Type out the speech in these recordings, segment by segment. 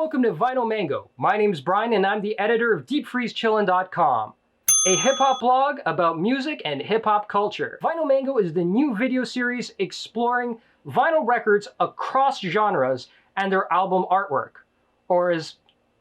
Welcome to Vinyl Mango. My name's Brian and I'm the editor of DeepFreezeChillin.com, a hip-hop blog about music and hip-hop culture. Vinyl Mango is the new video series exploring vinyl records across genres and their album artwork. Or as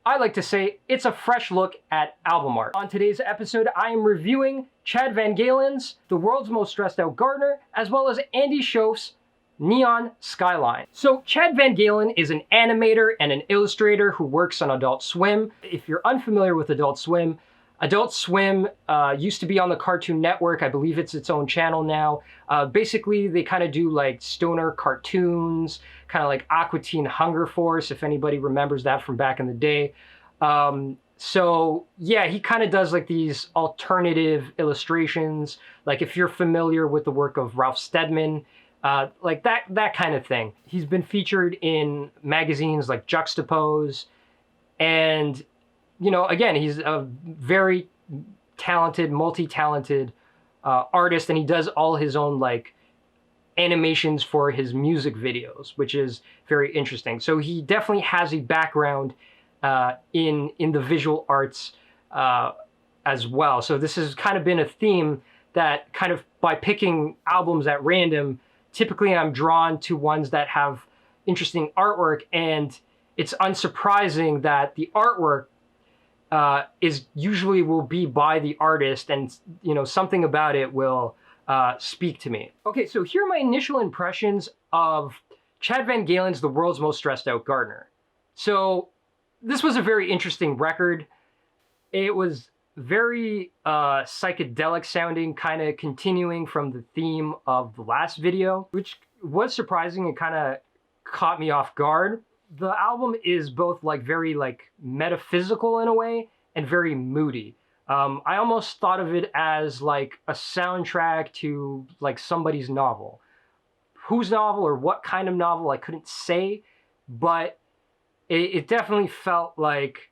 I like to say, it's a fresh look at album art. On today's episode, I am reviewing Chad Vangalen's The World's Most Stressed Out Gardner, as well as Andy Shauf's Neon Skyline. So Chad Vangaalen is an animator and an illustrator who works on Adult Swim. If you're unfamiliar with Adult Swim used to be on the Cartoon Network. I believe it's its own channel now. Basically, they kind of do like stoner cartoons, kind of like Aqua Teen Hunger Force, if anybody remembers that from back in the day. So yeah, he kind of does like these alternative illustrations. Like if you're familiar with the work of Ralph Steadman, like that kind of thing. He's been featured in magazines like Juxtapose, and you know, again, he's a very talented, multi-talented artist, and he does all his own like animations for his music videos, which is very interesting. So he definitely has a background in the visual arts as well. So this has kind of been a theme that kind of by picking albums at random, typically I'm drawn to ones that have interesting artwork, and it's unsurprising that the artwork is usually will be by the artist, and you know, something about it will speak to me. Okay, so here are my initial impressions of Chad Vangalen's The World's Most Stressed Out Gardner. So this was a very interesting record. It was very psychedelic sounding, kind of continuing from the theme of the last video, which was surprising and kind of caught me off guard. The album is both like very like metaphysical in a way and very moody. I almost thought of it as like a soundtrack to like somebody's novel. Whose novel or what kind of novel, I couldn't say, but it definitely felt like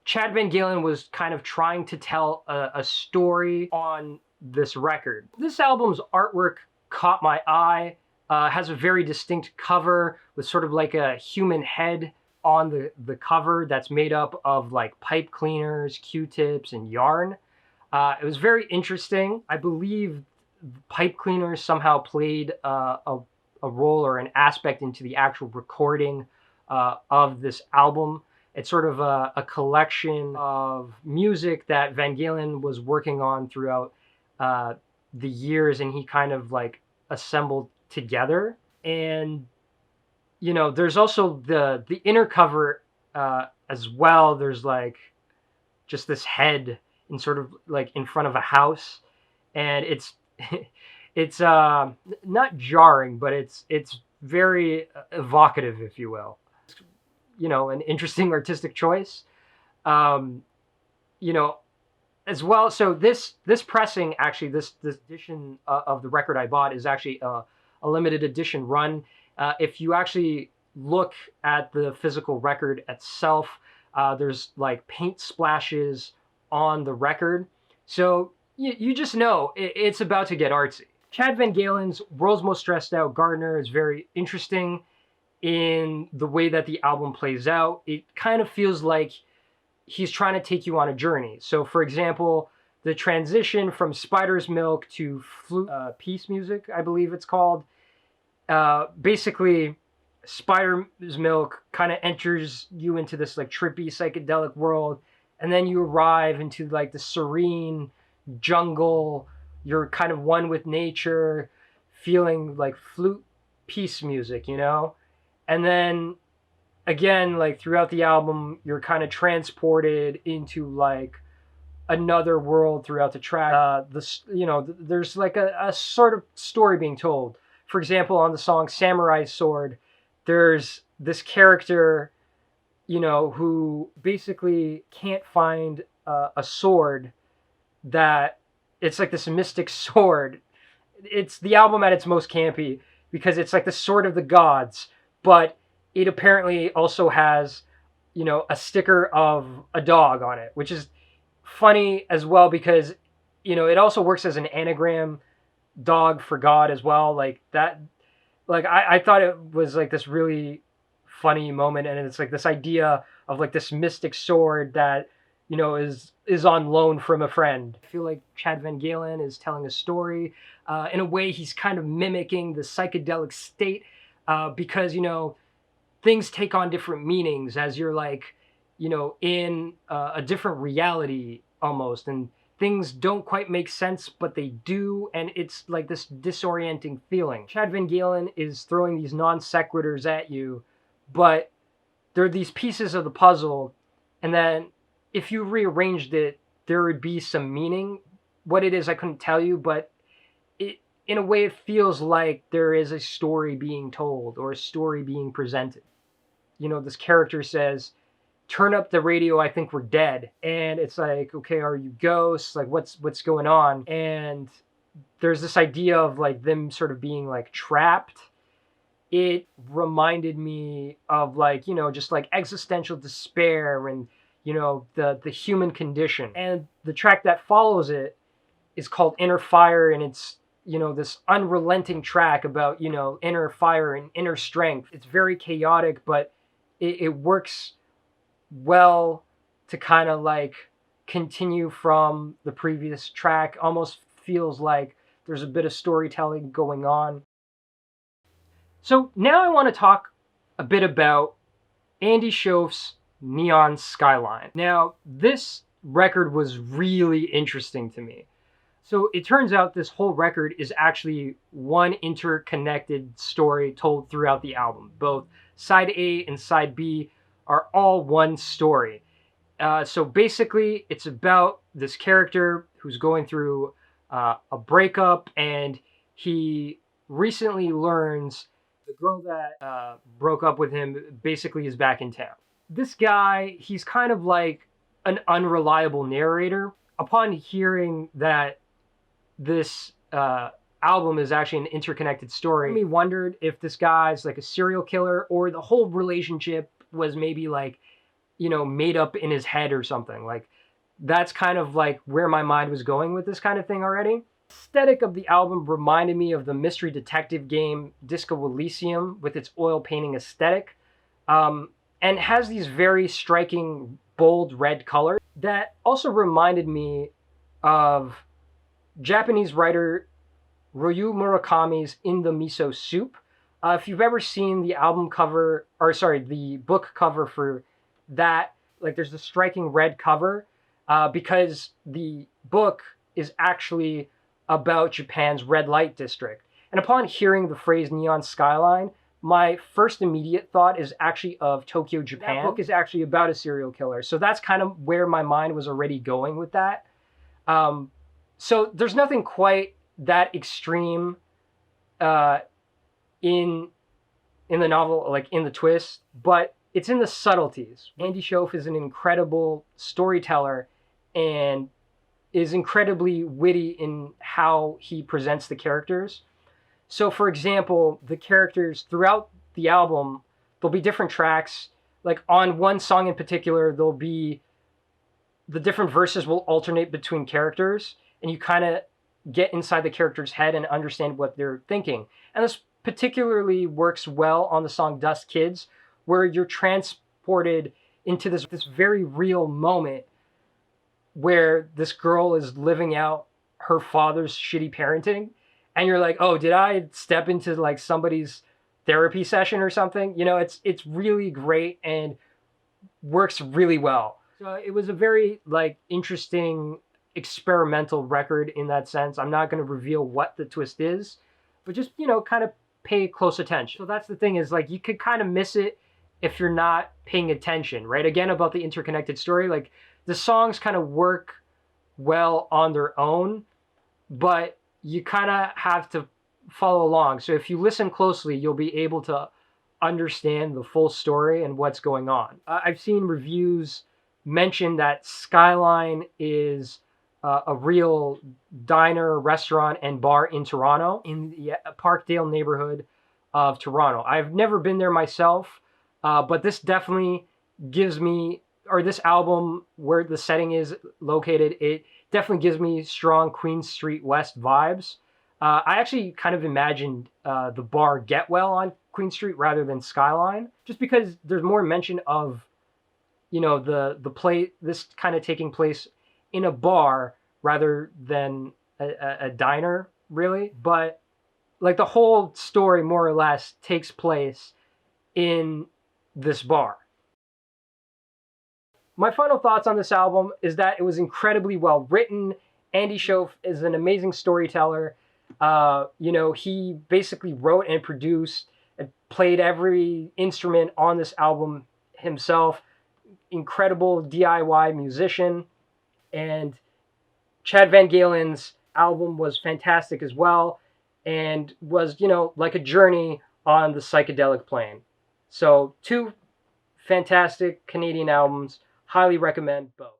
Chad Vangaalen was kind of trying to tell a story on this record. This album's artwork caught my eye. Has a very distinct cover with sort of like a human head on the cover that's made up of like pipe cleaners, Q-tips, and yarn. It was very interesting. I believe pipe cleaners somehow played a role or an aspect into the actual recording of this album. It's sort of a collection of music that Vangaalen was working on throughout the years, and he kind of like assembled together. And you know, there's also the inner cover as well. There's like just this head in sort of like in front of a house, and it's it's not jarring, but it's very evocative, if you will. You know, an interesting artistic choice. You know, as well. So this pressing, actually, this edition of the record I bought is actually a limited edition run. If you actually look at the physical record itself, there's like paint splashes on the record. So you just know it's about to get artsy. Chad Vangalen's World's Most Stressed Out Gardner is very interesting in the way that the album plays out. It kind of feels like he's trying to take you on a journey. So for example, the transition from Spider's Milk to Flute Peace Music, I believe it's called. Basically, Spider's Milk kind of enters you into this like trippy psychedelic world, and then you arrive into like the serene jungle. You're kind of one with nature, feeling like flute peace music, you know? And then again, like throughout the album, you're kind of transported into like another world throughout the track. You know, there's like a sort of story being told. For example, on the song Samurai Sword, there's this character, you know, who basically can't find a sword that it's like this mystic sword. It's the album at its most campy because it's like the sword of the gods, but it apparently also has, you know, a sticker of a dog on it, which is funny as well because, you know, it also works as an anagram, dog for God as well. Like that, like I thought it was like this really funny moment, and it's like this idea of like this mystic sword that, you know, is on loan from a friend. I feel like Chad Vangaalen is telling a story. In a way, he's kind of mimicking the psychedelic state, because, you know, things take on different meanings as you're like, you know, in a different reality almost, and things don't quite make sense, but they do, and it's like this disorienting feeling. Chad Vangaalen is throwing these non sequiturs at you, but they're these pieces of the puzzle, and then if you rearranged it, there would be some meaning. What it is, I couldn't tell you, but in a way, it feels like there is a story being told or a story being presented. You know, this character says, "Turn up the radio, I think we're dead." And it's like, okay, are you ghosts? Like, what's going on? And there's this idea of like them sort of being like trapped. It reminded me of like, you know, just like existential despair and, you know, the human condition. And the track that follows it is called Inner Fire, and it's, you know, this unrelenting track about, you know, inner fire and inner strength. It's very chaotic, but it works well to kind of like continue from the previous track. Almost feels like there's a bit of storytelling going on. So now I want to talk a bit about Andy Shauf's Neon Skyline. Now, this record was really interesting to me. So it turns out this whole record is actually one interconnected story told throughout the album. Both side A and side B are all one story. So basically, it's about this character who's going through a breakup, and he recently learns the girl that broke up with him basically is back in town. This guy, he's kind of like an unreliable narrator. Upon hearing that this album is actually an interconnected story, we wondered if this guy's like a serial killer or the whole relationship was maybe like, you know, made up in his head or something. Like, that's kind of like where my mind was going with this kind of thing already. The aesthetic of the album reminded me of the mystery detective game Disco Elysium with its oil painting aesthetic, and has these very striking bold red colors that also reminded me of Japanese writer Ryu Murakami's In the Miso Soup. If you've ever seen the album cover, or sorry, the book cover for that, like there's the striking red cover, because the book is actually about Japan's red light district. And upon hearing the phrase Neon Skyline, my first immediate thought is actually of Tokyo, Japan. That book is actually about a serial killer. So that's kind of where my mind was already going with that. So there's nothing quite that extreme in the novel, like in the twist, but it's in the subtleties. Andy Shauf is an incredible storyteller and is incredibly witty in how he presents the characters. So for example, the characters throughout the album, there'll be different tracks. Like on one song in particular, there'll be the different verses will alternate between characters, and you kind of get inside the character's head and understand what they're thinking. And this particularly works well on the song Dust Kids, where you're transported into this very real moment where this girl is living out her father's shitty parenting, and you're like, oh, did I step into like somebody's therapy session or something? You know, it's really great and works really well. So it was a very like interesting experimental record in that sense. I'm not going to reveal what the twist is, but just, you know, kind of pay close attention. So that's the thing, is like you could kind of miss it if you're not paying attention, right? Again, about the interconnected story, like the songs kind of work well on their own, but you kind of have to follow along. So if you listen closely, you'll be able to understand the full story and what's going on. I've seen reviews mention that Skyline is a real diner, restaurant, and bar in Toronto, in the Parkdale neighborhood of Toronto. I've never been there myself, but this definitely gives me, or this album where the setting is located, it definitely gives me strong Queen Street West vibes. I actually kind of imagined the bar Get Well on Queen Street rather than Skyline, just because there's more mention of, you know, the play, this kind of taking place in a bar rather than a diner, really. But like the whole story more or less takes place in this bar. My final thoughts on this album is that it was incredibly well written. Andy Shauf is an amazing storyteller. You know, he basically wrote and produced and played every instrument on this album himself. Incredible DIY musician. And Chad Vangalen's album was fantastic as well, and was, you know, like a journey on the psychedelic plane. So, two fantastic Canadian albums. Highly recommend both.